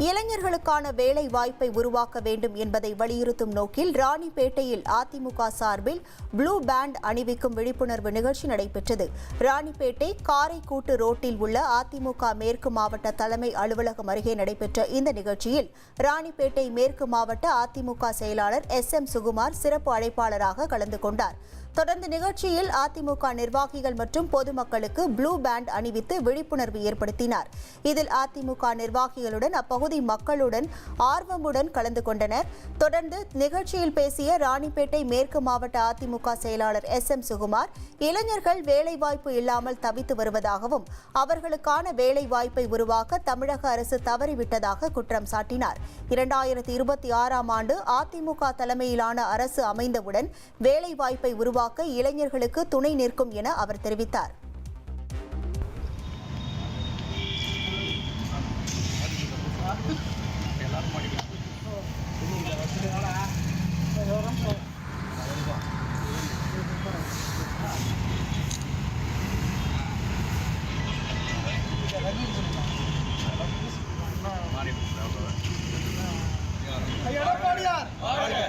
இளைஞர்களுக்கான வேலை வாய்ப்பை உருவாக்க வேண்டும் என்பதை வலியுறுத்தும் நோக்கில் ராணிப்பேட்டையில் அதிமுக சார்பில் ப்ளூ பேண்ட் அணிவிக்கும் விழிப்புணர்வு நிகழ்ச்சி நடைபெற்றது. ராணிப்பேட்டை காரைக்கூட்டு ரோட்டில் உள்ள அதிமுக மேற்கு மாவட்ட தலைமை அலுவலகம் அருகே நடைபெற்ற இந்த நிகழ்ச்சியில் ராணிப்பேட்டை மேற்கு மாவட்ட அதிமுக செயலாளர் SM சுகுமார் சிறப்பு அழைப்பாளராக கலந்து கொண்டார். தொடர்ந்து நிகழ்ச்சியில் அதிமுக நிர்வாகிகள் மற்றும் பொதுமக்களுக்கு ப்ளூ பேண்ட் அணிவித்து விழிப்புணர்வு ஏற்படுத்தினார். இதில் அதிமுக நிர்வாகிகளுடன் அப்பகுதி மக்களுடன் ஆர்வமுடன் கலந்து கொண்டனர். தொடர்ந்து நிகழ்ச்சியில் பேசிய ராணிப்பேட்டை மேற்கு மாவட்ட அதிமுக செயலாளர் SM சுகுமார், இளைஞர்கள் வேலைவாய்ப்பு இல்லாமல் தவித்து வருவதாகவும் அவர்களுக்கான வேலைவாய்ப்பை உருவாக்க தமிழக அரசு தவறிவிட்டதாக குற்றம் சாட்டினார். 2026ஆம் ஆண்டு அதிமுக தலைமையிலான அரசு அமைந்தவுடன் வேலைவாய்ப்பை உருவாக்க இளைஞர்களுக்கு துணை நிற்கும் என அவர் தெரிவித்தார். எடப்பாடியார்